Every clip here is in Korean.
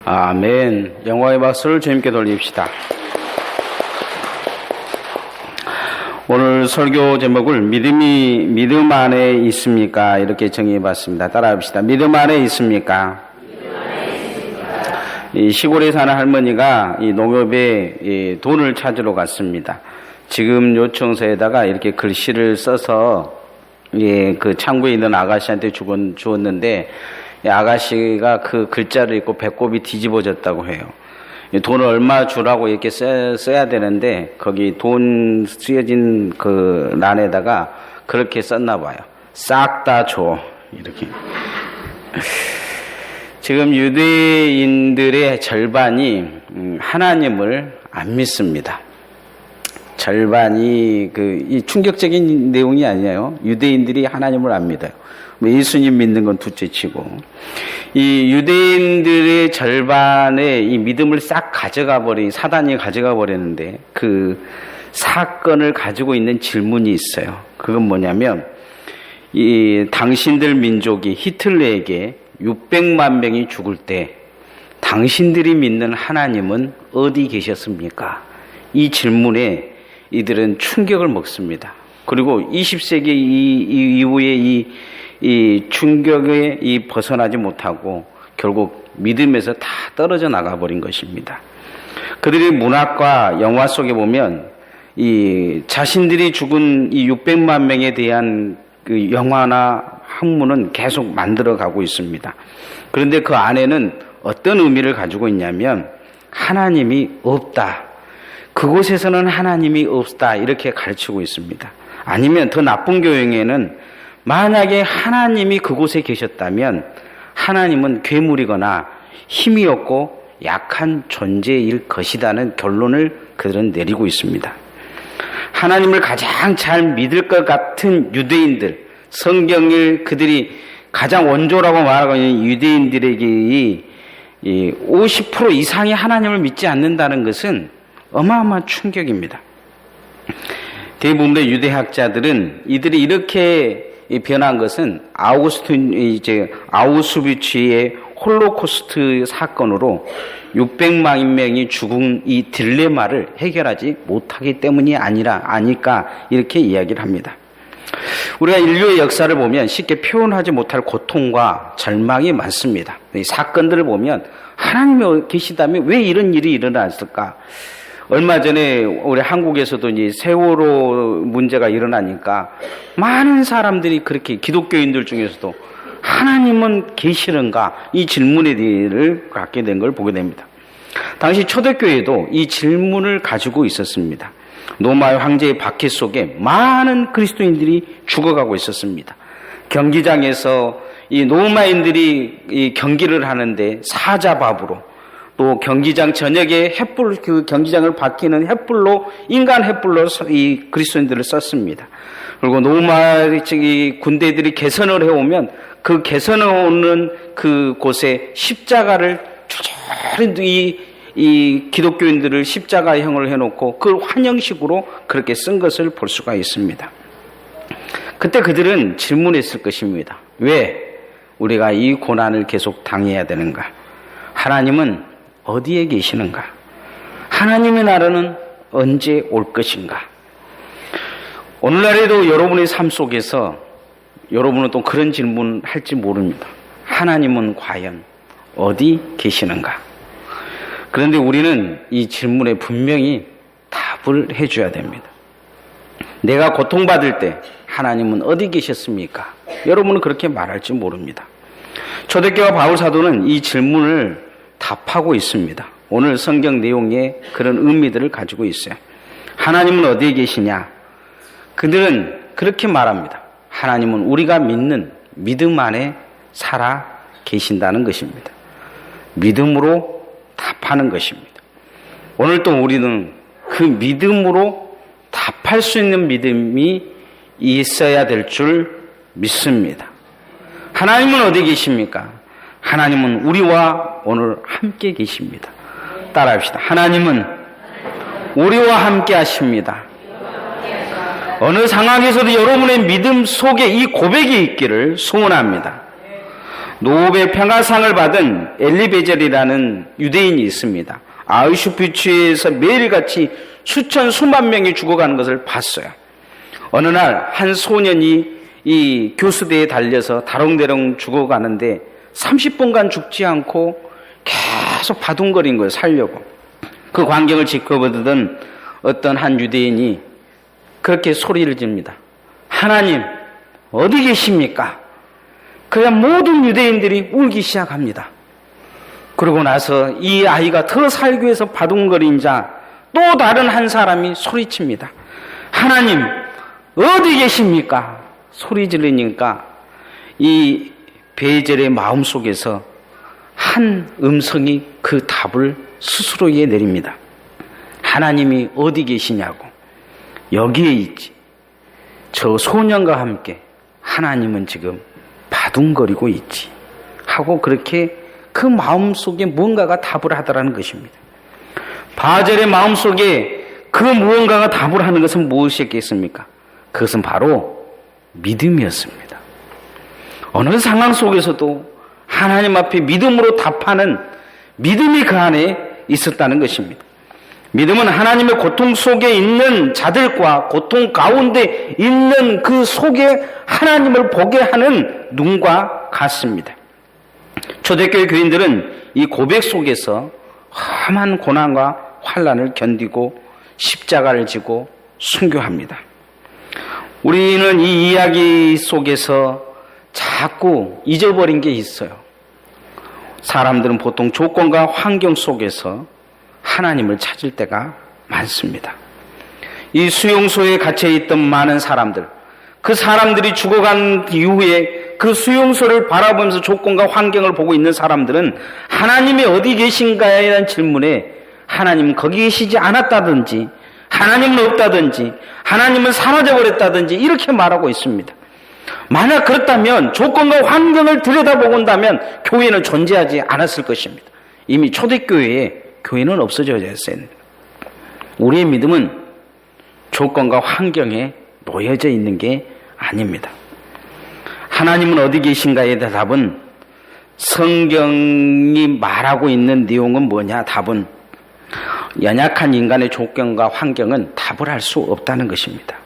아멘. 영광의 박수를 주님께 돌립시다. 오늘 설교 제목을 믿음이 믿음 안에 있습니까? 이렇게 정의해 봤습니다. 따라합시다. 믿음 안에 있습니까? 이 시골에 사는 할머니가 이 농협에 돈을 찾으러 갔습니다. 지금 요청서에다가 이렇게 글씨를 써서 그 창구에 있는 아가씨한테 주었는데 이 아가씨가 그 글자를 읽고 배꼽이 뒤집어졌다고 해요. 돈을 얼마 주라고 이렇게 써야 되는데 거기 돈 쓰여진 그 란에다가 그렇게 썼나 봐요. 싹 다 줘. 이렇게. 지금 유대인들의 절반이 하나님을 안 믿습니다. 절반이 이 충격적인 내용이 아니에요. 유대인들이 하나님을 안 믿어요. 예수님 믿는 건 둘째치고 이 유대인들의 절반의 이 믿음을 싹 사단이 가져가 버렸는데 그 사건을 가지고 있는 질문이 있어요. 그건 뭐냐면 이 당신들 민족이 히틀러에게 600만 명이 죽을 때 당신들이 믿는 하나님은 어디 계셨습니까? 이 질문에 이들은 충격을 먹습니다. 그리고 20세기 이후에 이 충격에 벗어나지 못하고 결국 믿음에서 다 떨어져 나가버린 것입니다. 그들의 문학과 영화 속에 보면 이 자신들이 죽은 이 600만 명에 대한 그 영화나 학문은 계속 만들어가고 있습니다. 그런데 그 안에는 어떤 의미를 가지고 있냐면 하나님이 없다. 그곳에서는 하나님이 없다. 이렇게 가르치고 있습니다. 아니면 더 나쁜 교양에는 만약에 하나님이 그곳에 계셨다면 하나님은 괴물이거나 힘이 없고 약한 존재일 것이라는 결론을 그들은 내리고 있습니다. 하나님을 가장 잘 믿을 것 같은 유대인들, 성경을 그들이 가장 원조라고 말하고 있는 유대인들에게 50% 이상이 하나님을 믿지 않는다는 것은 어마어마한 충격입니다. 대부분의 유대학자들은 이들이 이렇게 변한 것은 아우슈비츠의 홀로코스트 사건으로 600만 명이 죽은 이 딜레마를 해결하지 못하기 때문이 아닐까 이렇게 이야기를 합니다. 우리가 인류의 역사를 보면 쉽게 표현하지 못할 고통과 절망이 많습니다. 이 사건들을 보면 하나님이 계시다면 왜 이런 일이 일어났을까? 얼마 전에 우리 한국에서도 이제 세월호 문제가 일어나니까 많은 사람들이 그렇게 기독교인들 중에서도 하나님은 계시는가? 이 질문을 갖게 된 걸 보게 됩니다. 당시 초대교회도 이 질문을 가지고 있었습니다. 로마의 황제의 박해 속에 많은 그리스도인들이 죽어가고 있었습니다. 경기장에서 이 로마인들이 이 경기를 하는데 사자밥으로 또 경기장 저녁에 그 경기장을 밝히는 햇불로 인간 햇불로 이 그리스도인들을 썼습니다. 그리고 로마 군대들이 개선을 해오면 그 개선해 오는 그 곳에 십자가를 조절히 이 기독교인들을 십자가형을 해놓고 그걸 환영식으로 그렇게 쓴 것을 볼 수가 있습니다. 그때 그들은 질문했을 것입니다. 왜 우리가 이 고난을 계속 당해야 되는가? 하나님은 어디에 계시는가? 하나님의 나라는 언제 올 것인가? 오늘날에도 여러분의 삶 속에서 여러분은 또 그런 질문 할지 모릅니다. 하나님은 과연 어디 계시는가? 그런데 우리는 이 질문에 분명히 답을 해줘야 됩니다. 내가 고통받을 때 하나님은 어디 계셨습니까? 여러분은 그렇게 말할지 모릅니다. 초대교와 바울사도는 이 질문을 답하고 있습니다. 오늘 성경 내용에 그런 의미들을 가지고 있어요. 하나님은 어디에 계시냐? 그들은 그렇게 말합니다. 하나님은 우리가 믿는 믿음 안에 살아 계신다는 것입니다. 믿음으로 답하는 것입니다. 오늘 또 우리는 그 믿음으로 답할 수 있는 믿음이 있어야 될 줄 믿습니다. 하나님은 어디 계십니까? 하나님은 우리와 오늘 함께 계십니다. 따라합시다. 하나님은 우리와 함께 하십니다. 어느 상황에서도 여러분의 믿음 속에 이 고백이 있기를 소원합니다. 노벨 평화상을 받은 엘리 베젤이라는 유대인이 있습니다. 아우슈비츠에서 매일같이 수만 명이 죽어가는 것을 봤어요. 어느 날 한 소년이 이 교수대에 달려서 다롱대롱 죽어가는데 30분간 죽지 않고 계속 바둥거린 거예요. 살려고. 그 광경을 지켜보던 어떤 한 유대인이 그렇게 소리를 지릅니다. 하나님 어디 계십니까? 그래야 모든 유대인들이 울기 시작합니다. 그러고 나서 이 아이가 더 살기 위해서 바둥거린 자 또 다른 한 사람이 소리칩니다. 하나님 어디 계십니까? 소리 지르니까 이 베젤의 마음속에서 한 음성이 그 답을 스스로에게 내립니다. 하나님이 어디 계시냐고. 여기에 있지. 저 소년과 함께 하나님은 지금 바둥거리고 있지. 하고 그렇게 그 마음속에 뭔가가 답을 하더라는 것입니다. 바젤의 마음속에 그 무언가가 답을 하는 것은 무엇이었겠습니까? 그것은 바로 믿음이었습니다. 어느 상황 속에서도 하나님 앞에 믿음으로 답하는 믿음이 그 안에 있었다는 것입니다. 믿음은 하나님의 고통 속에 있는 자들과 고통 가운데 있는 그 속에 하나님을 보게 하는 눈과 같습니다. 초대교회 교인들은 이 고백 속에서 험한 고난과 환난을 견디고 십자가를 지고 순교합니다. 우리는 이 이야기 속에서 자꾸 잊어버린 게 있어요. 사람들은 보통 조건과 환경 속에서 하나님을 찾을 때가 많습니다. 이 수용소에 갇혀있던 많은 사람들, 그 사람들이 죽어간 이후에 그 수용소를 바라보면서 조건과 환경을 보고 있는 사람들은 하나님이 어디 계신가에 대한 질문에 하나님은 거기 계시지 않았다든지 하나님은 없다든지 하나님은 사라져버렸다든지 이렇게 말하고 있습니다. 만약 그렇다면 조건과 환경을 들여다본다면 교회는 존재하지 않았을 것입니다. 이미 초대교회에 교회는 없어져야 했어요. 우리의 믿음은 조건과 환경에 놓여져 있는 게 아닙니다. 하나님은 어디 계신가에 대한 답은 성경이 말하고 있는 내용은 뭐냐? 답은 연약한 인간의 조건과 환경은 답을 할 수 없다는 것입니다.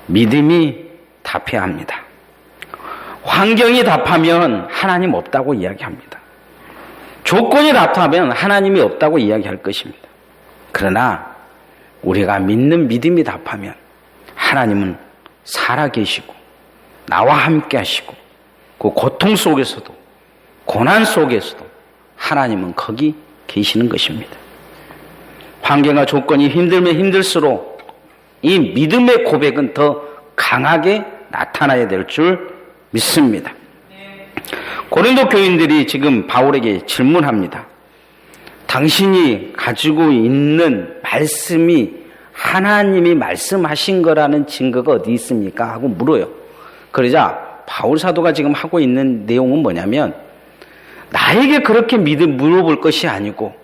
믿음이 답해야 합니다. 환경이 답하면 하나님 없다고 이야기합니다. 조건이 답하면 하나님이 없다고 이야기할 것입니다. 그러나 우리가 믿는 믿음이 답하면 하나님은 살아계시고 나와 함께 하시고 그 고통 속에서도 고난 속에서도 하나님은 거기 계시는 것입니다. 환경과 조건이 힘들면 힘들수록 이 믿음의 고백은 더 강하게 나타나야 될 줄 믿습니다. 고린도 교인들이 지금 바울에게 질문합니다. 당신이 가지고 있는 말씀이 하나님이 말씀하신 거라는 증거가 어디 있습니까? 하고 물어요. 그러자 바울 사도가 지금 하고 있는 내용은 뭐냐면 나에게 그렇게 물어볼 것이 아니고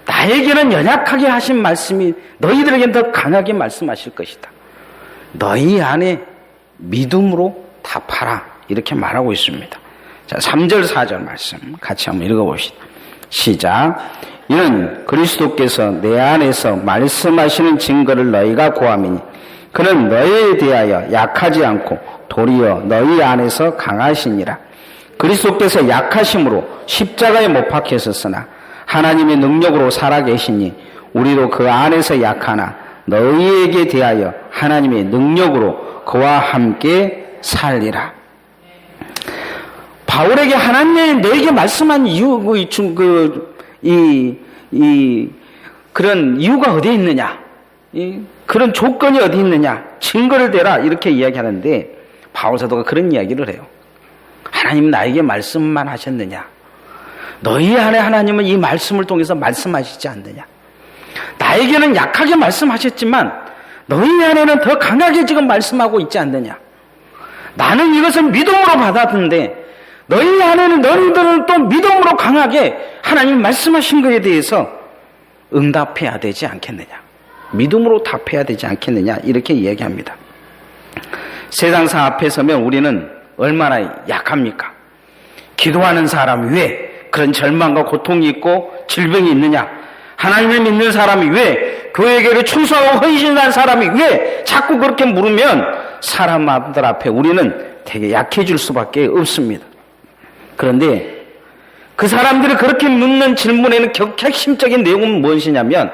나에게는 연약하게 하신 말씀이 너희들에게는 더 강하게 말씀하실 것이다. 너희 안에 믿음으로 답하라. 이렇게 말하고 있습니다. 자, 3절 4절 말씀 같이 한번 읽어봅시다. 시작. 이는 그리스도께서 내 안에서 말씀하시는 증거를 너희가 구함이니 그는 너희에 대하여 약하지 않고 도리어 너희 안에서 강하시니라. 그리스도께서 약하심으로 십자가에 못 박히셨으나 하나님의 능력으로 살아계시니 우리도 그 안에서 약하나 너희에게 대하여 하나님의 능력으로 그와 함께 살리라. 바울에게 하나님이 너에게 말씀한 이유, 그런 이유가 어디에 있느냐? 그런 조건이 어디 있느냐? 증거를 대라. 이렇게 이야기하는데 바울 사도가 그런 이야기를 해요. 하나님은 나에게 말씀만 하셨느냐? 너희 안에 하나님은 이 말씀을 통해서 말씀하시지 않느냐? 나에게는 약하게 말씀하셨지만 너희 안에는 더 강하게 지금 말씀하고 있지 않느냐? 나는 이것을 믿음으로 받았는데 너희 안에는 너희들은 또 믿음으로 강하게 하나님 말씀하신 것에 대해서 응답해야 되지 않겠느냐? 믿음으로 답해야 되지 않겠느냐? 이렇게 이야기합니다. 세상사 앞에 서면 우리는 얼마나 약합니까? 기도하는 사람이 왜 그런 절망과 고통이 있고 질병이 있느냐? 하나님을 믿는 사람이 왜, 교회에게 충성하고 헌신한 사람이 왜 자꾸 그렇게 물으면 사람들 앞에 우리는 되게 약해질 수밖에 없습니다. 그런데 그 사람들이 그렇게 묻는 질문에는 핵심적인 내용은 무엇이냐면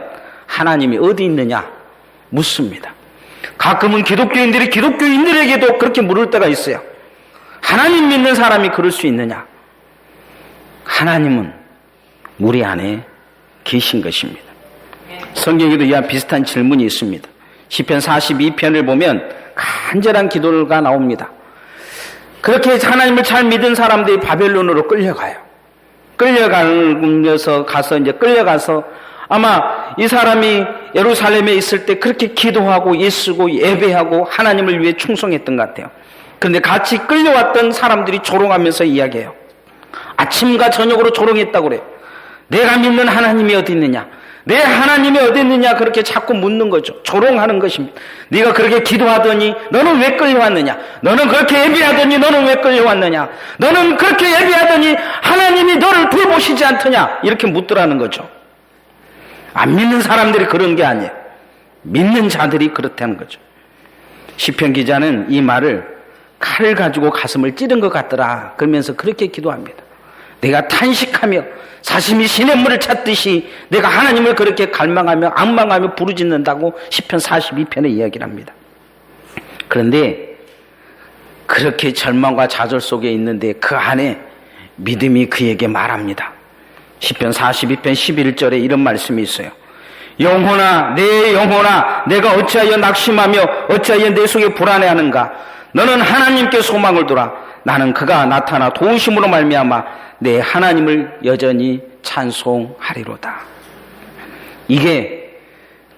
하나님이 어디 있느냐 묻습니다. 가끔은 기독교인들이 기독교인들에게도 그렇게 물을 때가 있어요. 하나님 믿는 사람이 그럴 수 있느냐? 하나님은 우리 안에 계신 것입니다. 성경에도 이와 비슷한 질문이 있습니다. 시편 42편을 보면 간절한 기도가 나옵니다. 그렇게 하나님을 잘 믿은 사람들이 바벨론으로 끌려가요. 끌려가서 아마 이 사람이 예루살렘에 있을 때 그렇게 기도하고 예쓰고 예배하고 하나님을 위해 충성했던 것 같아요. 그런데 같이 끌려왔던 사람들이 조롱하면서 이야기해요. 아침과 저녁으로 조롱했다고 그래요. 내가 믿는 하나님이 어디 있느냐? 내 하나님이 어디 있느냐? 그렇게 자꾸 묻는 거죠. 조롱하는 것입니다. 네가 그렇게 기도하더니 너는 왜 끌려왔느냐? 너는 그렇게 예배하더니 너는 왜 끌려왔느냐? 너는 그렇게 예배하더니 하나님이 너를 돌보시지 않더냐? 이렇게 묻더라는 거죠. 안 믿는 사람들이 그런 게 아니에요. 믿는 자들이 그렇다는 거죠. 시편 기자는 이 말을 칼을 가지고 가슴을 찌른 것 같더라 그러면서 그렇게 기도합니다. 내가 탄식하며 사심이 시냇물을 찾듯이 내가 하나님을 그렇게 갈망하며 앙망하며 부르짖는다고 시편 42편에 이야기를 합니다. 그런데 그렇게 절망과 좌절 속에 있는데 그 안에 믿음이 그에게 말합니다. 시편 42편 11절에 이런 말씀이 있어요. 영혼아, 내 영혼아, 내가 어찌하여 낙심하며 어찌하여 내 속에 불안해하는가? 너는 하나님께 소망을 두라. 나는 그가 나타나 도우심으로 말미암아 내 하나님을 여전히 찬송하리로다. 이게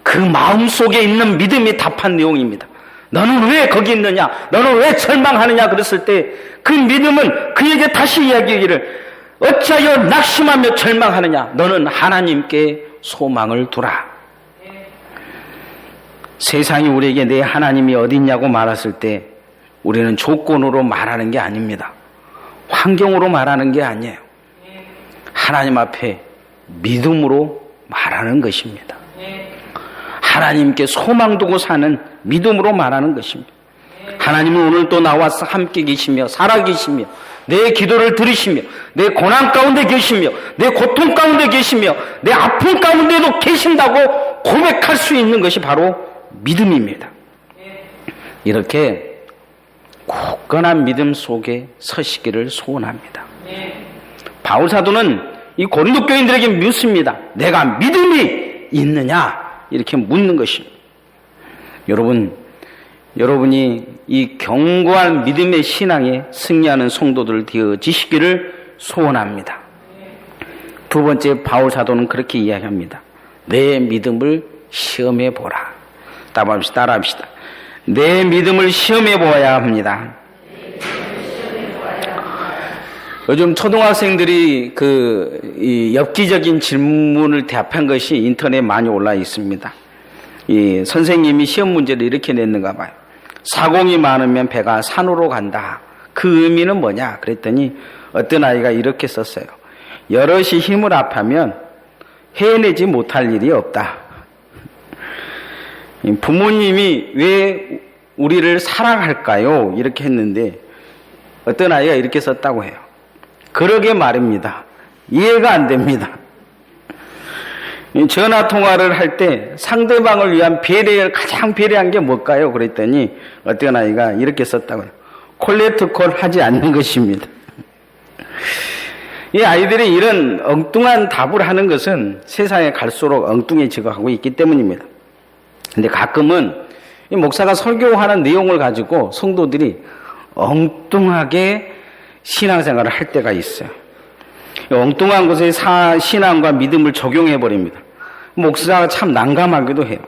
그 마음속에 있는 믿음이 답한 내용입니다. 너는 왜 거기 있느냐? 너는 왜 절망하느냐? 그랬을 때 그 믿음은 그에게 다시 이야기하기를 어찌하여 낙심하며 절망하느냐? 너는 하나님께 소망을 두라. 세상이 우리에게 내 하나님이 어디 있냐고 말했을 때 우리는 조건으로 말하는 게 아닙니다. 환경으로 말하는 게 아니에요. 하나님 앞에 믿음으로 말하는 것입니다. 하나님께 소망 두고 사는 믿음으로 말하는 것입니다. 하나님은 오늘 또 나와서 함께 계시며 살아계시며 내 기도를 들으시며 내 고난 가운데 계시며 내 고통 가운데 계시며 내 아픔 가운데도 계신다고 고백할 수 있는 것이 바로 믿음입니다. 이렇게 굳건한 믿음 속에 서시기를 소원합니다. 바울 사도는 이 고린도 교인들에게 묻습니다. 내가 믿음이 있느냐? 이렇게 묻는 것입니다. 여러분이 이 견고한 믿음의 신앙에 승리하는 성도들 되어지시기를 소원합니다. 두 번째 바울 사도는 그렇게 이야기합니다. 내 믿음을 시험해 보라. 따라합시다. 내 믿음을 시험해 보아야 합니다. 요즘 초등학생들이 이 엽기적인 질문을 대답한 것이 인터넷에 많이 올라 있습니다. 이 선생님이 시험 문제를 이렇게 냈는가 봐요. 사공이 많으면 배가 산으로 간다. 그 의미는 뭐냐? 그랬더니 어떤 아이가 이렇게 썼어요. 여럿이 힘을 합하면 해내지 못할 일이 없다. 부모님이 왜 우리를 사랑할까요? 이렇게 했는데 어떤 아이가 이렇게 썼다고 해요. 그러게 말입니다. 이해가 안 됩니다. 전화 통화를 할 때 상대방을 위한 가장 배려한 게 뭘까요? 그랬더니 어떤 아이가 이렇게 썼다고요. 콜레트콜 하지 않는 것입니다. 이 아이들이 이런 엉뚱한 답을 하는 것은 세상에 갈수록 엉뚱해지고 하고 있기 때문입니다. 근데 가끔은 이 목사가 설교하는 내용을 가지고 성도들이 엉뚱하게 신앙생활을 할 때가 있어요. 엉뚱한 것에 신앙과 믿음을 적용해 버립니다. 목사가 참 난감하기도 해요.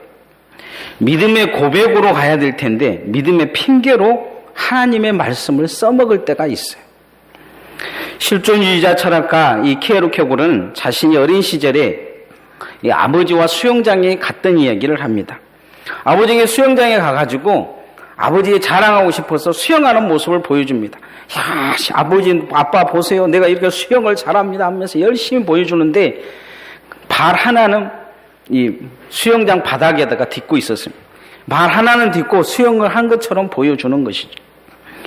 믿음의 고백으로 가야 될 텐데 믿음의 핑계로 하나님의 말씀을 써먹을 때가 있어요. 실존주의자 철학가 이 키에르케고르는 자신이 어린 시절에 이 아버지와 수영장에 갔던 이야기를 합니다. 아버지가 수영장에 가가지고 아버지에 자랑하고 싶어서 수영하는 모습을 보여줍니다. 야, 아빠 보세요. 내가 이렇게 수영을 잘합니다 하면서 열심히 보여주는데 발 하나는 이 수영장 바닥에다가 딛고 있었습니다. 발 하나는 딛고 수영을 한 것처럼 보여주는 것이죠.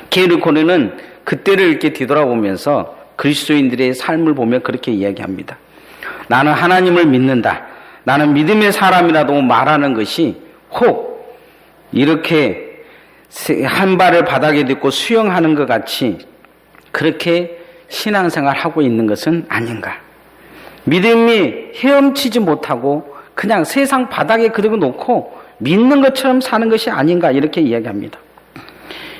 게르코네는 그때를 이렇게 뒤돌아보면서 그리스도인들의 삶을 보며 그렇게 이야기합니다. 나는 하나님을 믿는다. 나는 믿음의 사람이라고 말하는 것이 혹 이렇게 한 발을 바닥에 딛고 수영하는 것 같이 그렇게 신앙생활 하고 있는 것은 아닌가. 믿음이 헤엄치지 못하고 그냥 세상 바닥에 그리고 놓고 믿는 것처럼 사는 것이 아닌가 이렇게 이야기합니다.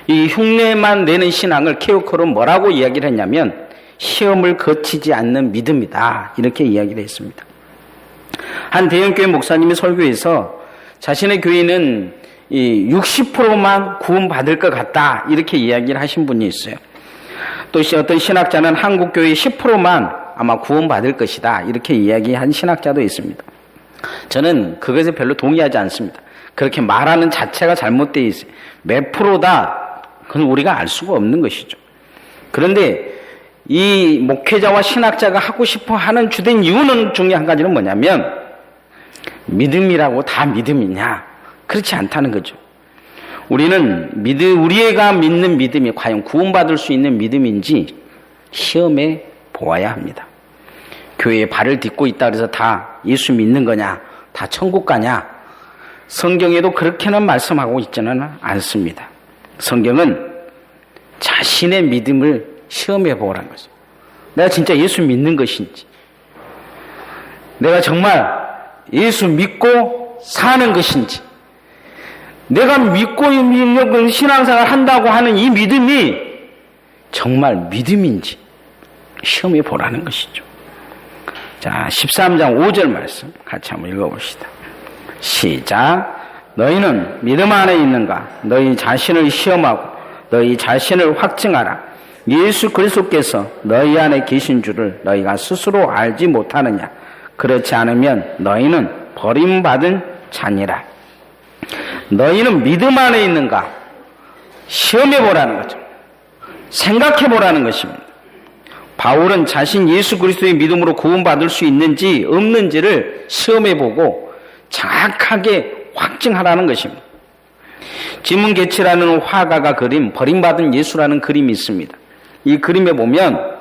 이 흉내만 내는 신앙을 케오코는 뭐라고 이야기를 했냐면 시험을 거치지 않는 믿음이다 이렇게 이야기를 했습니다. 한 대형교회 목사님이 설교에서 자신의 교회는 이 60%만 구원받을 것 같다 이렇게 이야기를 하신 분이 있어요. 또 어떤 신학자는 한국교회 10%만 아마 구원받을 것이다 이렇게 이야기한 신학자도 있습니다. 저는 그것에 별로 동의하지 않습니다. 그렇게 말하는 자체가 잘못되어 있어요. 몇 프로다 그건 우리가 알 수가 없는 것이죠. 그런데 이 목회자와 신학자가 하고 싶어 하는 주된 이유는 중에 한 가지는 뭐냐면 믿음이라고 다 믿음이냐? 그렇지 않다는 거죠. 우리는 우리가 믿는 믿음이 과연 구원받을 수 있는 믿음인지 시험해 보아야 합니다. 교회에 발을 딛고 있다 그래서 다 예수 믿는 거냐? 다 천국 가냐? 성경에도 그렇게는 말씀하고 있지는 않습니다. 성경은 자신의 믿음을 시험해 보라는 거죠. 내가 진짜 예수 믿는 것인지, 내가 정말 예수 믿고 사는 것인지, 내가 믿고 있는 신앙생활 한다고 하는 이 믿음이 정말 믿음인지 시험해 보라는 것이죠. 자, 13장 5절 말씀 같이 한번 읽어봅시다. 시작. 너희는 믿음 안에 있는가? 너희 자신을 시험하고 너희 자신을 확증하라. 예수 그리스도께서 너희 안에 계신 줄을 너희가 스스로 알지 못하느냐? 그렇지 않으면 너희는 버림받은 자니라. 너희는 믿음 안에 있는가? 시험해 보라는 거죠. 생각해 보라는 것입니다. 바울은 자신 예수 그리스도의 믿음으로 구원받을 수 있는지 없는지를 시험해 보고 정확하게 확증하라는 것입니다. 지문개치라는 화가가 그린 버림받은 예수라는 그림이 있습니다. 이 그림에 보면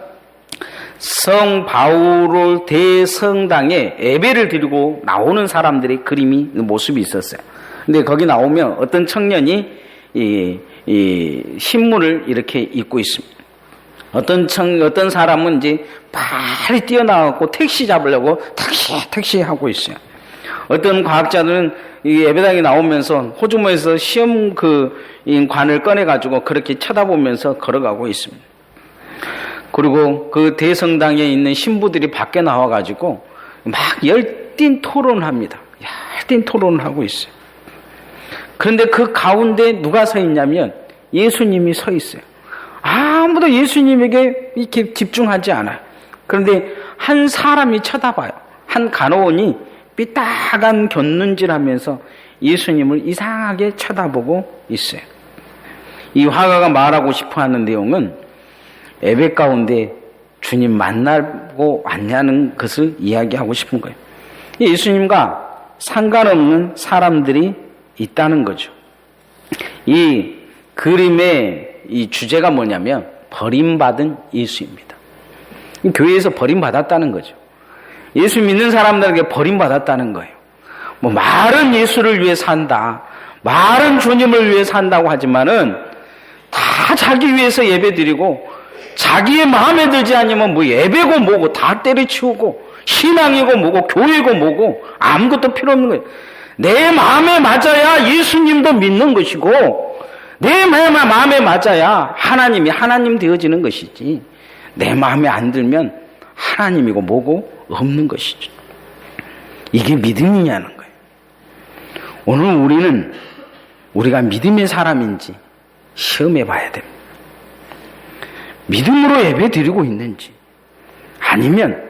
성 바울 대성당에 예배를 드리고 나오는 사람들의 그림이 모습이 있었어요. 근데 거기 나오면 어떤 청년이 이 신문을 이렇게 입고 있습니다. 어떤 사람은 이제 빨리 뛰어나가고 택시 잡으려고 택시 하고 있어요. 어떤 과학자들은 이 예배당에 나오면서 호주머니에서 시험 관을 꺼내가지고 그렇게 쳐다보면서 걸어가고 있습니다. 그리고 그 대성당에 있는 신부들이 밖에 나와가지고 막 열띤 토론을 합니다. 열띤 토론을 하고 있어요. 그런데 그 가운데 누가 서 있냐면 예수님이 서 있어요. 아무도 예수님에게 이렇게 집중하지 않아요. 그런데 한 사람이 쳐다봐요. 한 간호원이 삐딱한 곁눈질하면서 예수님을 이상하게 쳐다보고 있어요. 이 화가가 말하고 싶어하는 내용은 예배 가운데 주님 만나고 왔냐는 것을 이야기하고 싶은 거예요. 예수님과 상관없는 사람들이 있다는 거죠. 이 그림의 이 주제가 뭐냐면 버림받은 예수입니다. 교회에서 버림받았다는 거죠. 예수 믿는 사람들에게 버림받았다는 거예요. 뭐 말은 예수를 위해 산다, 말은 주님을 위해 산다고 하지만은 다 자기 위해서 예배드리고 자기의 마음에 들지 않으면 뭐 예배고 뭐고 다 때려치우고 신앙이고 뭐고 교회고 뭐고 아무것도 필요 없는 거예요. 내 마음에 맞아야 예수님도 믿는 것이고 내 마음에 맞아야 하나님이 하나님 되어지는 것이지 내 마음에 안 들면 하나님이고 뭐고 없는 것이죠. 이게 믿음이냐는 거예요. 오늘 우리는 우리가 믿음의 사람인지 시험해 봐야 됩니다. 믿음으로 예배 드리고 있는지 아니면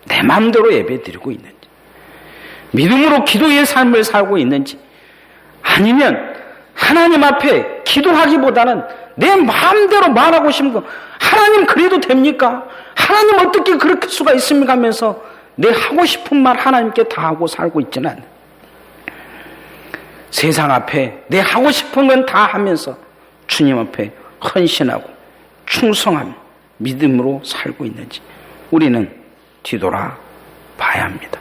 내 마음대로 예배 드리고 있는지 믿음으로 기도의 삶을 살고 있는지 아니면 하나님 앞에 기도하기보다는 내 마음대로 말하고 싶은 거, 하나님 그래도 됩니까? 하나님 어떻게 그렇게 수가 있습니까? 하면서 내 하고 싶은 말 하나님께 다 하고 살고 있지는 않아요. 세상 앞에 내 하고 싶은 건 다 하면서 주님 앞에 헌신하고 충성함, 믿음으로 살고 있는지 우리는 뒤돌아 봐야 합니다.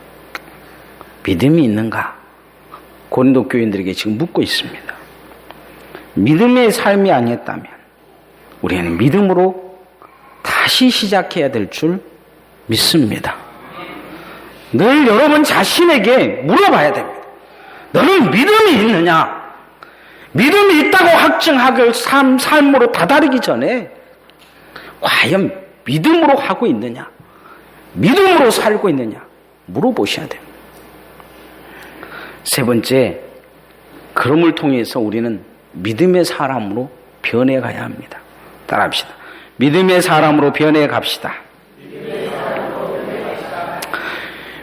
믿음이 있는가? 고린도 교인들에게 지금 묻고 있습니다. 믿음의 삶이 아니었다면 우리는 믿음으로 다시 시작해야 될 줄 믿습니다. 늘 여러분 자신에게 물어봐야 됩니다. 너는 믿음이 있느냐? 믿음이 있다고 확증하길 삶으로 다다르기 전에 과연 믿음으로 하고 있느냐? 믿음으로 살고 있느냐? 물어보셔야 됩니다. 세 번째, 그럼을 통해서 우리는 믿음의 사람으로 변해가야 합니다. 따라합시다. 믿음의 사람으로 변해갑시다.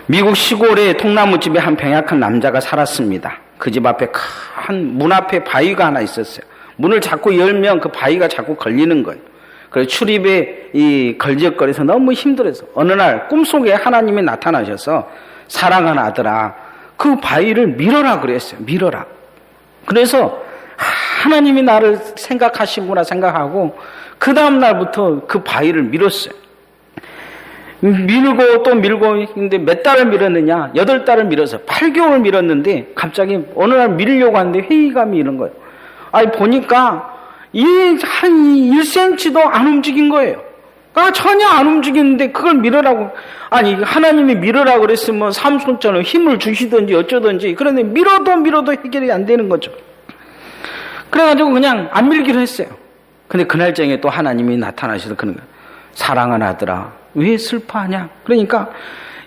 미국 시골에 통나무집에 한 병약한 남자가 살았습니다. 그 집 앞에 큰 문 앞에 바위가 하나 있었어요. 문을 자꾸 열면 그 바위가 자꾸 걸리는 거예요. 그래서 출입에 걸적거려서 너무 힘들어서 어느 날 꿈속에 하나님이 나타나셔서 사랑하는 아들아, 그 바위를 밀어라 그랬어요. 밀어라. 그래서 하나님이 나를 생각하시구나 생각하고 그 다음 날부터 그 바위를 밀었어요. 밀고 또 밀고, 근데 몇 달을 밀었느냐? 8달을 밀어서 8개월을 밀었는데 갑자기 어느 날 밀려고 하는데 회의감이 이런 거예요. 아니 보니까 한 1cm도 안 움직인 거예요. 전혀 안 움직이는데 그걸 밀으라고. 아니 하나님이 밀으라고 그랬으면 삼손처럼 힘을 주시든지 어쩌든지, 그런데 밀어도 해결이 안 되는 거죠. 그래가지고 그냥 안 밀기로 했어요. 근데 그날 저녁에 또 하나님이 나타나셔서 그런 거예요. 사랑하는 아들아, 왜 슬퍼하냐? 그러니까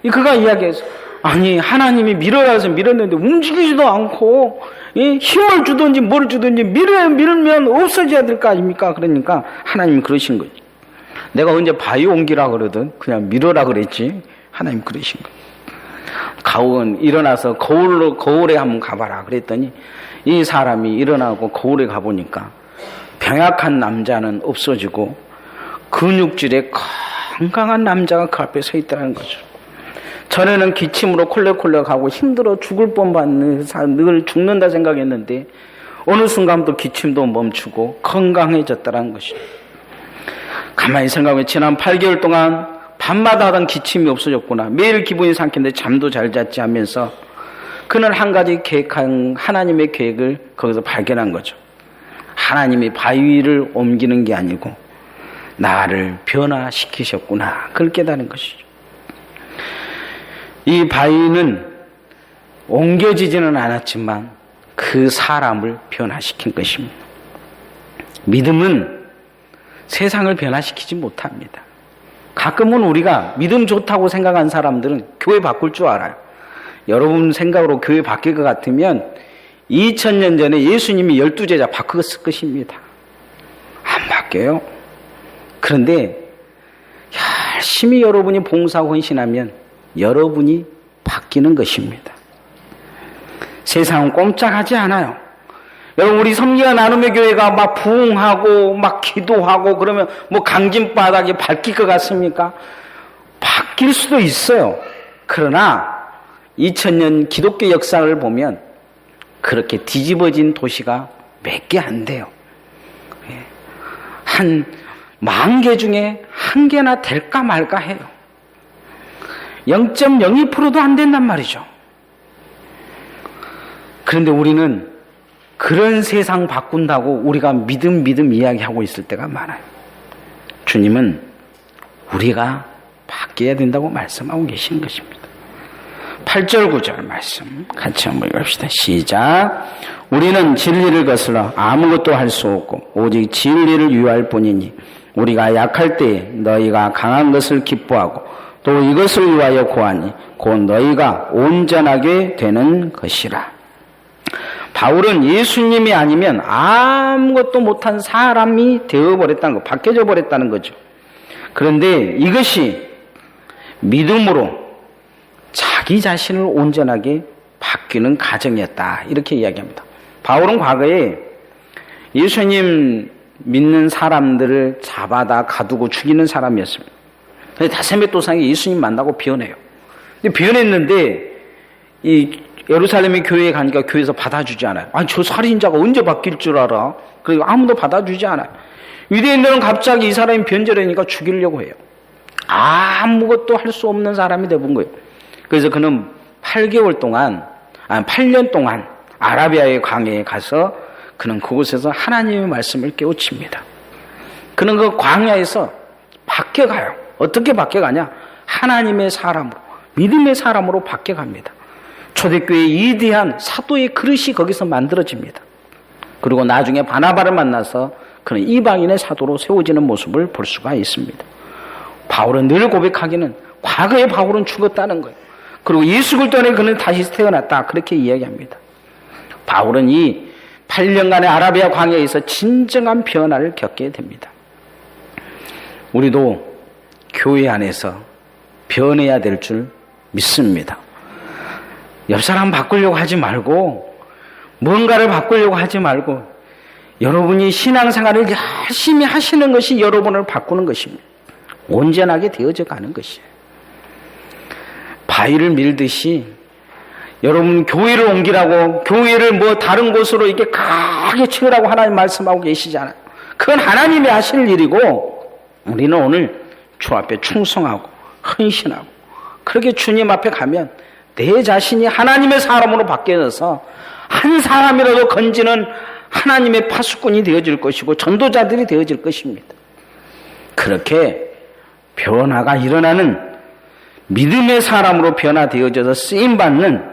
그가 이야기해서, 아니 하나님이 밀어라 해서 밀었는데 움직이지도 않고 힘을 주든지 뭘 주든지 밀면 없어져야 될 거 아닙니까? 그러니까 하나님이 그러신 거지. 내가 언제 바위 옮기라 그러든 그냥 밀어라 그랬지. 하나님 그러신 거예요. 가온 일어나서 거울에 한번 가봐라 그랬더니 이 사람이 일어나고 거울에 가보니까 병약한 남자는 없어지고 근육질의 건강한 남자가 그 앞에 서 있다는 거죠. 전에는 기침으로 콜레콜레하고 힘들어 죽을 뻔한 늘 죽는다 생각했는데 어느 순간부터 기침도 멈추고 건강해졌다는 것이죠. 가만히 생각해, 지난 8개월 동안 밤마다 하던 기침이 없어졌구나, 매일 기분이 상쾌한데 잠도 잘 잤지 하면서 그는 한 가지 계획한 하나님의 계획을 거기서 발견한 거죠. 하나님이 바위를 옮기는 게 아니고 나를 변화시키셨구나, 그걸 깨달은 것이죠. 이 바위는 옮겨지지는 않았지만 그 사람을 변화시킨 것입니다. 믿음은 세상을 변화시키지 못합니다. 가끔은 우리가 믿음 좋다고 생각한 사람들은 교회 바꿀 줄 알아요. 여러분 생각으로 교회 바뀔 것 같으면 2000년 전에 예수님이 12제자 바꿨을 것입니다. 안 바뀌어요. 그런데 열심히 여러분이 봉사하고 헌신하면 여러분이 바뀌는 것입니다. 세상은 꼼짝하지 않아요. 여러분, 우리 섬기와 나눔의 교회가 막 부흥하고 막 기도하고 그러면 뭐 강진바닥이 바뀔 것 같습니까? 바뀔 수도 있어요. 그러나 2000년 기독교 역사를 보면 그렇게 뒤집어진 도시가 몇 개 안 돼요. 한 10,000개 중에 1개나 될까 말까 해요. 0.02%도 안 된단 말이죠. 그런데 우리는 그런 세상 바꾼다고 우리가 믿음 이야기하고 있을 때가 많아요. 주님은 우리가 바뀌어야 된다고 말씀하고 계시는 것입니다. 8절 9절 말씀 같이 한번 읽읍시다. 시작. 우리는 진리를 거슬러 아무것도 할 수 없고 오직 진리를 유할 뿐이니 우리가 약할 때에 너희가 강한 것을 기뻐하고 또 이것을 위하여 구하니 곧 너희가 온전하게 되는 것이라. 바울은 예수님이 아니면 아무것도 못한 사람이 되어버렸다는 거, 바뀌어져 버렸다는 거죠. 그런데 이것이 믿음으로 자기 자신을 온전하게 바뀌는 과정이었다, 이렇게 이야기합니다. 바울은 과거에 예수님 믿는 사람들을 잡아다 가두고 죽이는 사람이었습니다. 다세메 도상이 예수님 만나고 비워내요. 근데 비워냈는데 이 예루살렘의 교회에 가니까 교회에서 받아주지 않아요. 아니, 저 살인자가 언제 바뀔 줄 알아? 그리고 아무도 받아주지 않아요. 유대인들은 갑자기 이 사람이 변절하니까 죽이려고 해요. 아무것도 할 수 없는 사람이 되본 거예요. 그래서 그는 8년 동안 아라비아의 광야에 가서 그는 그곳에서 하나님의 말씀을 깨우칩니다. 그는 그 광야에서 바뀌어가요. 어떻게 바뀌어가냐? 하나님의 사람으로, 믿음의 사람으로 바뀌어갑니다. 초대교회의 위대한 사도의 그릇이 거기서 만들어집니다. 그리고 나중에 바나바를 만나서 그는 이방인의 사도로 세워지는 모습을 볼 수가 있습니다. 바울은 늘 고백하기는 과거의 바울은 죽었다는 거예요. 그리고 예수 그리스도 안에 그는 다시 태어났다, 그렇게 이야기합니다. 바울은 이 8년간의 아라비아 광야에서 진정한 변화를 겪게 됩니다. 우리도 교회 안에서 변해야 될 줄 믿습니다. 옆 사람 바꾸려고 하지 말고, 뭔가를 바꾸려고 하지 말고, 여러분이 신앙생활을 열심히 하시는 것이 여러분을 바꾸는 것입니다. 온전하게 되어져 가는 것이에요. 바위를 밀듯이 여러분 교회를 옮기라고, 교회를 뭐 다른 곳으로 이렇게 강하게 치우라고 하나님 말씀하고 계시잖아요. 그건 하나님이 하실 일이고, 우리는 오늘 주 앞에 충성하고 헌신하고 그렇게 주님 앞에 가면 내 자신이 하나님의 사람으로 바뀌어서 한 사람이라도 건지는 하나님의 파수꾼이 되어질 것이고 전도자들이 되어질 것입니다. 그렇게 변화가 일어나는 믿음의 사람으로 변화되어져서 쓰임받는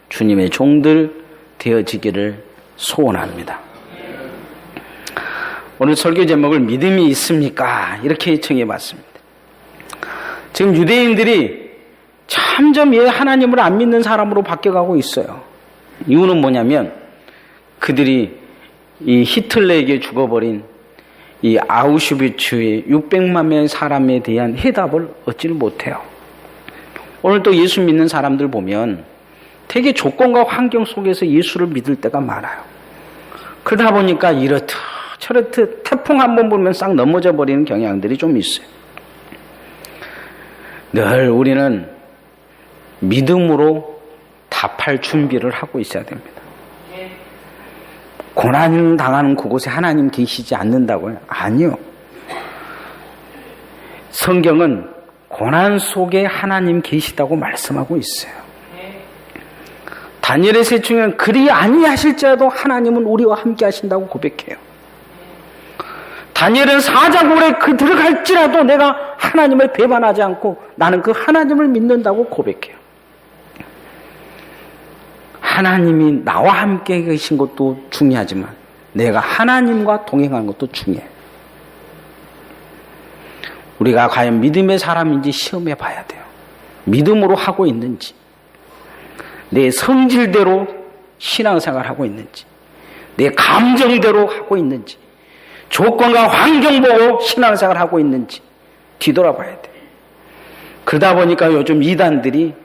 주님의 종들 되어지기를 소원합니다. 오늘 설교 제목을 믿음이 있습니까? 이렇게 정해봤습니다. 지금 유대인들이 점점 하나님을 안 믿는 사람으로 바뀌어가고 있어요. 이유는 뭐냐면 그들이 이 히틀러에게 죽어버린 이 아우슈비츠의 600만 명의 사람에 대한 해답을 얻지를 못해요. 오늘 또 예수 믿는 사람들 보면 되게 조건과 환경 속에서 예수를 믿을 때가 많아요. 그러다 보니까 이렇듯 저렇듯 태풍 한 번 불면 싹 넘어져 버리는 경향들이 좀 있어요. 늘 우리는 믿음으로 답할 준비를 하고 있어야 됩니다. 고난 당하는 그곳에 하나님 계시지 않는다고요? 아니요. 성경은 고난 속에 하나님 계시다고 말씀하고 있어요. 다니엘의 세 중에는 그리 아니하실지라도 하나님은 우리와 함께 하신다고 고백해요. 다니엘은 사자굴에 들어갈지라도 내가 하나님을 배반하지 않고 나는 그 하나님을 믿는다고 고백해요. 하나님이 나와 함께 계신 것도 중요하지만 내가 하나님과 동행하는 것도 중요해요. 우리가 과연 믿음의 사람인지 시험해 봐야 돼요. 믿음으로 하고 있는지, 내 성질대로 신앙생활하고 있는지, 내 감정대로 하고 있는지, 조건과 환경 보고 신앙생활하고 있는지 뒤돌아봐야 돼요. 그러다 보니까 요즘 이단들이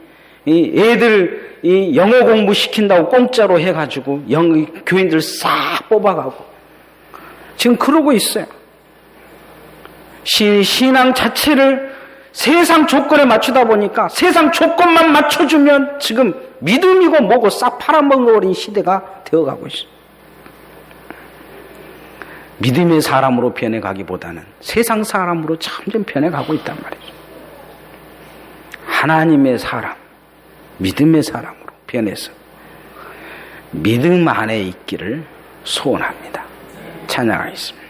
애들 영어 공부 시킨다고 공짜로 해가지고 교인들 싹 뽑아가고 지금 그러고 있어요. 신앙 자체를 세상 조건에 맞추다 보니까 세상 조건만 맞춰주면 지금 믿음이고 뭐고 싹 팔아먹어버린 시대가 되어가고 있어요. 믿음의 사람으로 변해가기보다는 세상 사람으로 점점 변해가고 있단 말이죠. 하나님의 사람, 믿음의 사람으로 변해서 믿음 안에 있기를 소원합니다. 찬양하겠습니다.